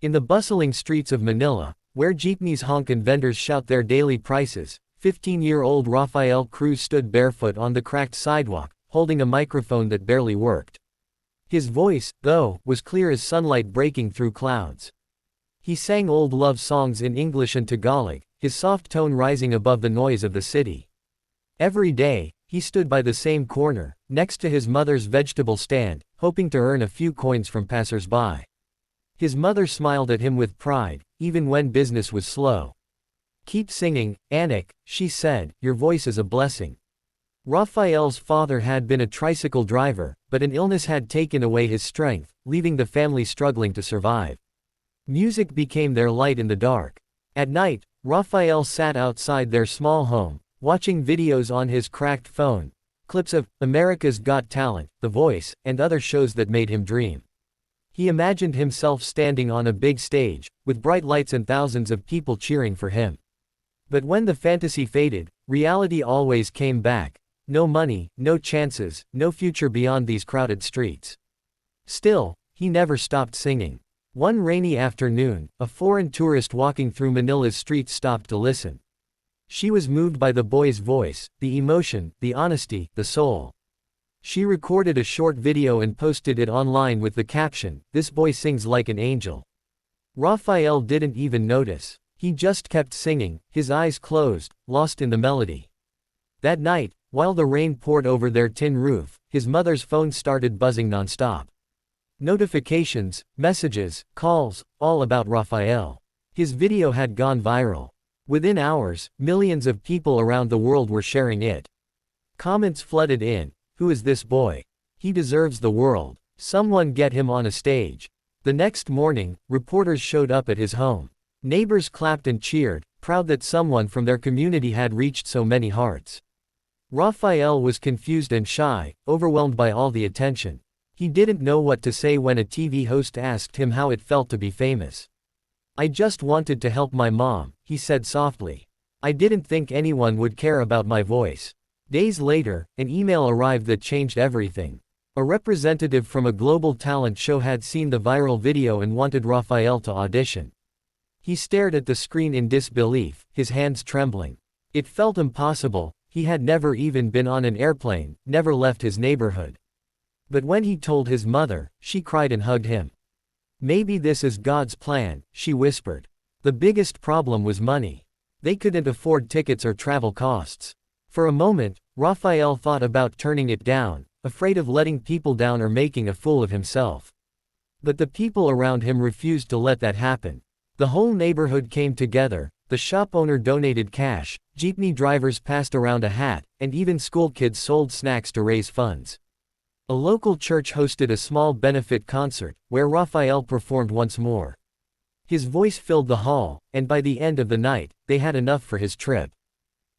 In the bustling streets of Manila, where jeepneys honk and vendors shout their daily prices, 15-year-old Rafael Cruz stood barefoot on the cracked sidewalk, holding a microphone that barely worked. His voice, though, was clear as sunlight breaking through clouds. He sang old love songs in English and Tagalog, his soft tone rising above the noise of the city. Every day, he stood by the same corner, next to his mother's vegetable stand, hoping to earn a few coins from passers-by. His mother smiled at him with pride, even when business was slow. "Keep singing, Anik," she said, "your voice is a blessing." Rafael's father had been a tricycle driver, but an illness had taken away his strength, leaving the family struggling to survive. Music became their light in the dark. At night, Rafael sat outside their small home, watching videos on his cracked phone, clips of America's Got Talent, The Voice, and other shows that made him dream. He imagined himself standing on a big stage, with bright lights and thousands of people cheering for him. But when the fantasy faded, reality always came back. No money, no chances, no future beyond these crowded streets. Still, he never stopped singing. One rainy afternoon, a foreign tourist walking through Manila's streets stopped to listen. She was moved by the boy's voice, the emotion, the honesty, the soul. She recorded a short video and posted it online with the caption, "This boy sings like an angel." Rafael didn't even notice. He just kept singing, his eyes closed, lost in the melody. That night, while the rain poured over their tin roof, his mother's phone started buzzing nonstop. Notifications, messages, calls, all about Rafael. His video had gone viral. Within hours, millions of people around the world were sharing it. Comments flooded in. "Who is this boy? He deserves the world. Someone get him on a stage." The next morning, reporters showed up at his home. Neighbors clapped and cheered, proud that someone from their community had reached so many hearts. Rafael was confused and shy, overwhelmed by all the attention. He didn't know what to say when a TV host asked him how it felt to be famous. "I just wanted to help my mom," he said softly. "I didn't think anyone would care about my voice." Days later, an email arrived that changed everything. A representative from a global talent show had seen the viral video and wanted Rafael to audition. He stared at the screen in disbelief, his hands trembling. It felt impossible. He had never even been on an airplane, never left his neighborhood. But when he told his mother, she cried and hugged him. "Maybe this is God's plan," she whispered. The biggest problem was money. They couldn't afford tickets or travel costs. For a moment, Rafael thought about turning it down, afraid of letting people down or making a fool of himself. But the people around him refused to let that happen. The whole neighborhood came together, the shop owner donated cash, jeepney drivers passed around a hat, and even school kids sold snacks to raise funds. A local church hosted a small benefit concert, where Rafael performed once more. His voice filled the hall, and by the end of the night, they had enough for his trip.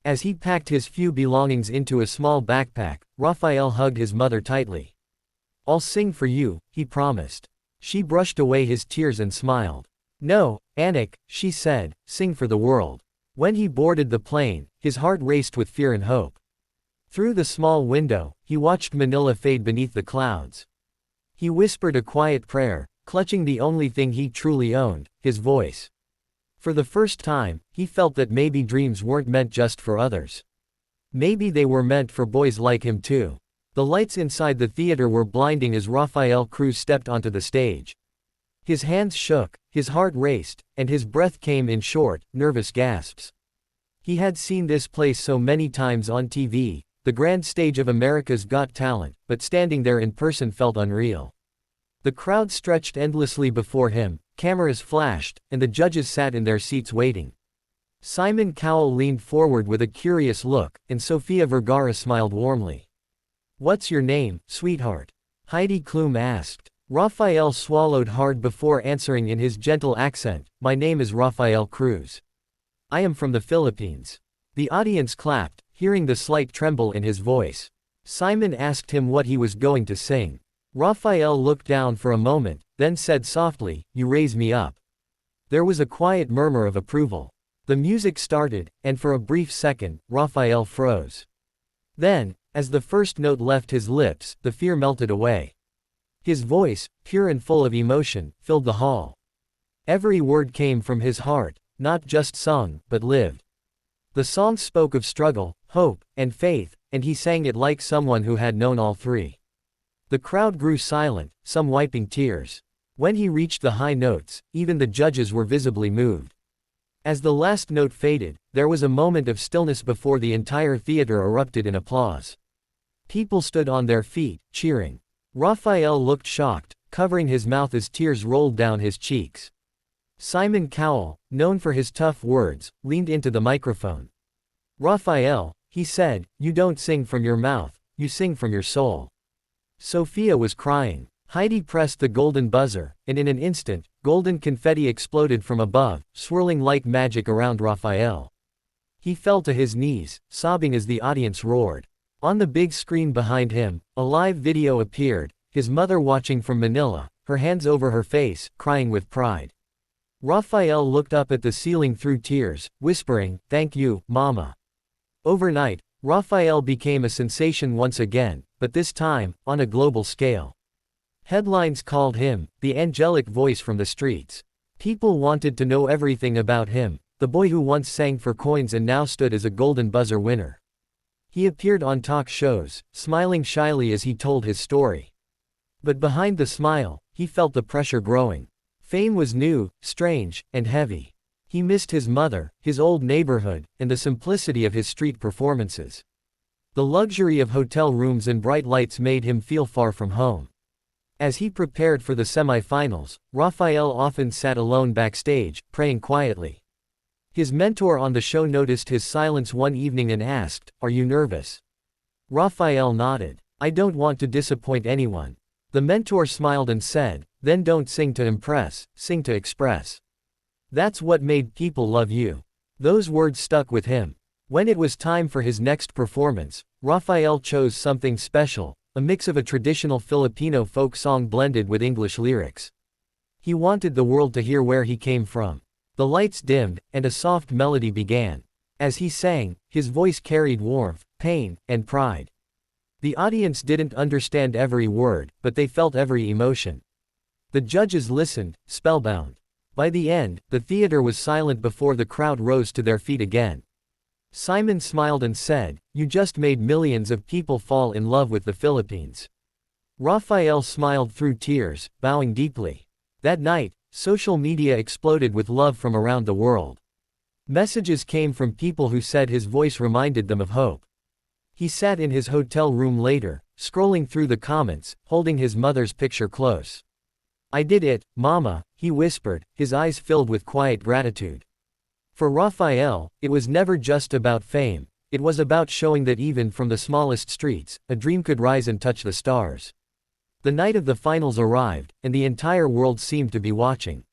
As he packed his few belongings into a small backpack, Rafael hugged his mother tightly. "I'll sing for you," he promised. She brushed away his tears and smiled. "No, Anik," she said, "sing for the world." When he boarded the plane, his heart raced with fear and hope. Through the small window, he watched Manila fade beneath the clouds. He whispered a quiet prayer, clutching the only thing he truly owned, his voice. For the first time, he felt that maybe dreams weren't meant just for others. Maybe they were meant for boys like him too. The lights inside the theater were blinding as Rafael Cruz stepped onto the stage. His hands shook, his heart raced, and his breath came in short, nervous gasps. He had seen this place so many times on TV, the grand stage of America's Got Talent, but standing there in person felt unreal. The crowd stretched endlessly before him, cameras flashed, and the judges sat in their seats waiting. Simon Cowell leaned forward with a curious look, and Sofia Vergara smiled warmly. "What's your name, sweetheart?" Heidi Klum asked. Rafael swallowed hard before answering in his gentle accent, "My name is Rafael Cruz. I am from the Philippines." The audience clapped, hearing the slight tremble in his voice. Simon asked him what he was going to sing. Rafael looked down for a moment, then said softly, "You raise me up." There was a quiet murmur of approval. The music started, and for a brief second, Rafael froze. Then, as the first note left his lips, the fear melted away. His voice, pure and full of emotion, filled the hall. Every word came from his heart, not just sung, but lived. The song spoke of struggle, hope, and faith, and he sang it like someone who had known all three. The crowd grew silent, some wiping tears. When he reached the high notes, even the judges were visibly moved. As the last note faded, there was a moment of stillness before the entire theater erupted in applause. People stood on their feet, cheering. Raphael looked shocked, covering his mouth as tears rolled down his cheeks. Simon Cowell, known for his tough words, leaned into the microphone. "Raphael," he said, "you don't sing from your mouth, you sing from your soul." Sophia was crying. Heidi pressed the golden buzzer, and in an instant, golden confetti exploded from above, swirling like magic around Raphael. He fell to his knees, sobbing as the audience roared. On the big screen behind him, a live video appeared, his mother watching from Manila, her hands over her face, crying with pride. Raphael looked up at the ceiling through tears, whispering, "Thank you, Mama." Overnight, Raphael became a sensation once again, but this time, on a global scale. Headlines called him the angelic voice from the streets. People wanted to know everything about him, the boy who once sang for coins and now stood as a golden buzzer winner. He appeared on talk shows, smiling shyly as he told his story. But behind the smile, he felt the pressure growing. Fame was new, strange, and heavy. He missed his mother, his old neighborhood, and the simplicity of his street performances. The luxury of hotel rooms and bright lights made him feel far from home. As he prepared for the semi-finals, Raphael often sat alone backstage, praying quietly. His mentor on the show noticed his silence one evening and asked, "Are you nervous?" Raphael nodded. "I don't want to disappoint anyone." The mentor smiled and said, "Then don't sing to impress, sing to express. That's what made people love you." Those words stuck with him. When it was time for his next performance, Raphael chose something special, a mix of a traditional Filipino folk song blended with English lyrics. He wanted the world to hear where he came from. The lights dimmed, and a soft melody began. As he sang, his voice carried warmth, pain, and pride. The audience didn't understand every word, but they felt every emotion. The judges listened, spellbound. By the end, the theater was silent before the crowd rose to their feet again. Simon smiled and said, "You just made millions of people fall in love with the Philippines." Raphael smiled through tears, bowing deeply. That night, social media exploded with love from around the world. Messages came from people who said his voice reminded them of hope. He sat in his hotel room later, scrolling through the comments, holding his mother's picture close. "I did it, Mama," he whispered, his eyes filled with quiet gratitude. For Raphael, it was never just about fame, it was about showing that even from the smallest streets, a dream could rise and touch the stars. The night of the finals arrived, and the entire world seemed to be watching.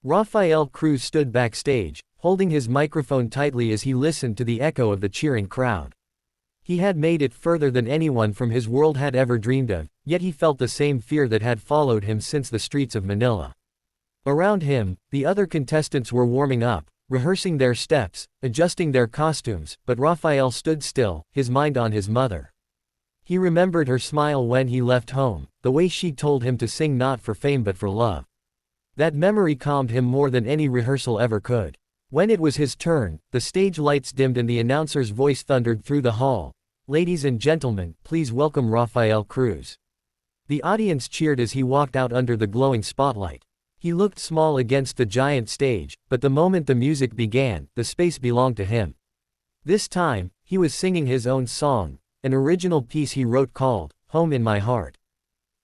Raphael Cruz stood backstage, holding his microphone tightly as he listened to the echo of the cheering crowd. He had made it further than anyone from his world had ever dreamed of, yet he felt the same fear that had followed him since the streets of Manila. Around him, the other contestants were warming up, rehearsing their steps, adjusting their costumes, but Raphael stood still, his mind on his mother. He remembered her smile when he left home, the way she told him to sing not for fame but for love. That memory calmed him more than any rehearsal ever could. When it was his turn, the stage lights dimmed and the announcer's voice thundered through the hall. "Ladies and gentlemen, please welcome Raphael Cruz." The audience cheered as he walked out under the glowing spotlight. He looked small against the giant stage, but the moment the music began, the space belonged to him. This time, he was singing his own song, an original piece he wrote called, "Home in My Heart."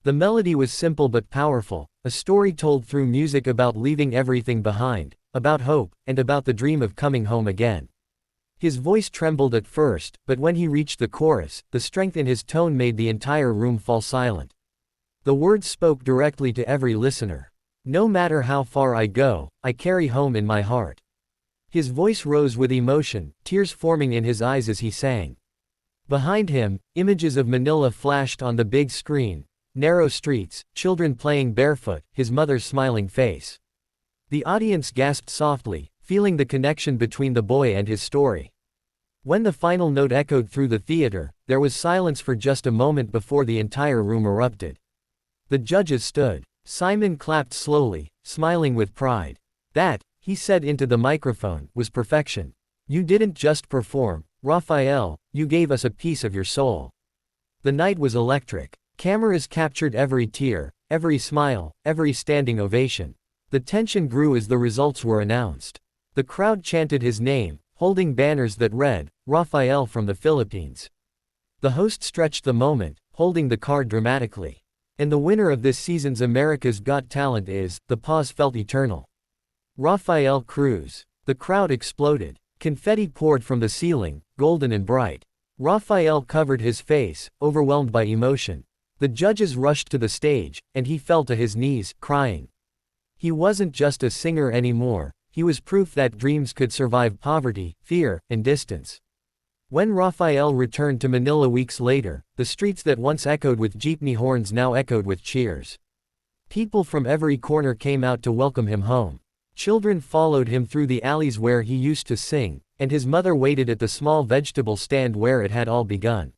The melody was simple but powerful, a story told through music about leaving everything behind, about hope, and about the dream of coming home again. His voice trembled at first, but when he reached the chorus, the strength in his tone made the entire room fall silent. The words spoke directly to every listener. "No matter how far I go, I carry home in my heart." His voice rose with emotion, tears forming in his eyes as he sang. Behind him, images of Manila flashed on the big screen, narrow streets, children playing barefoot, his mother's smiling face. The audience gasped softly, feeling the connection between the boy and his story. When the final note echoed through the theater, there was silence for just a moment before the entire room erupted. The judges stood. Simon clapped slowly, smiling with pride. That, he said into the microphone, was perfection. You didn't just perform, Raphael, you gave us a piece of your soul. The night was electric. Cameras captured every tear, every smile, every standing ovation. The tension grew as the results were announced. The crowd chanted his name, holding banners that read, Raphael from the Philippines. The host stretched the moment, holding the card dramatically. And the winner of this season's America's Got Talent is, the pause felt eternal. Rafael Cruz. The crowd exploded. Confetti poured from the ceiling, golden and bright. Rafael covered his face, overwhelmed by emotion. The judges rushed to the stage, and he fell to his knees, crying. He wasn't just a singer anymore, he was proof that dreams could survive poverty, fear, and distance. When Rafael returned to Manila weeks later, the streets that once echoed with jeepney horns now echoed with cheers. People from every corner came out to welcome him home. Children followed him through the alleys where he used to sing, and his mother waited at the small vegetable stand where it had all begun.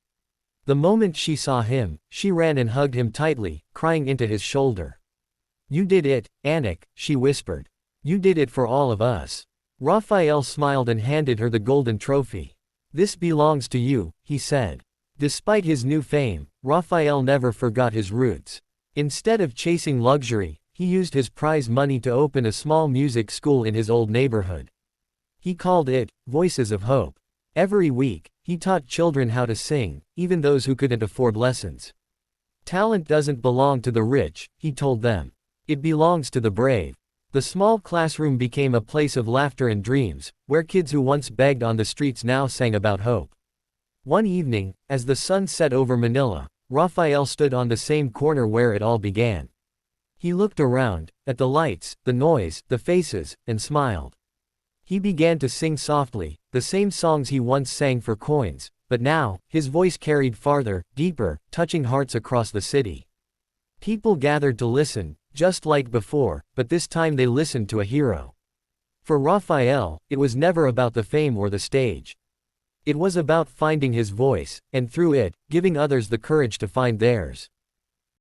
The moment she saw him, she ran and hugged him tightly, crying into his shoulder. You did it, Anik, she whispered. You did it for all of us. Raphael smiled and handed her the golden trophy. This belongs to you, he said. Despite his new fame, Raphael never forgot his roots. Instead of chasing luxury, he used his prize money to open a small music school in his old neighborhood. He called it, Voices of Hope. Every week, he taught children how to sing, even those who couldn't afford lessons. Talent doesn't belong to the rich, he told them. It belongs to the brave. The small classroom became a place of laughter and dreams, where kids who once begged on the streets now sang about hope. One evening, as the sun set over Manila, Raphael stood on the same corner where it all began. He looked around, at the lights, the noise, the faces, and smiled. He began to sing softly, the same songs he once sang for coins, but now, his voice carried farther, deeper, touching hearts across the city. People gathered to listen, just like before, but this time they listened to a hero. For Raphael, it was never about the fame or the stage. It was about finding his voice, and through it, giving others the courage to find theirs.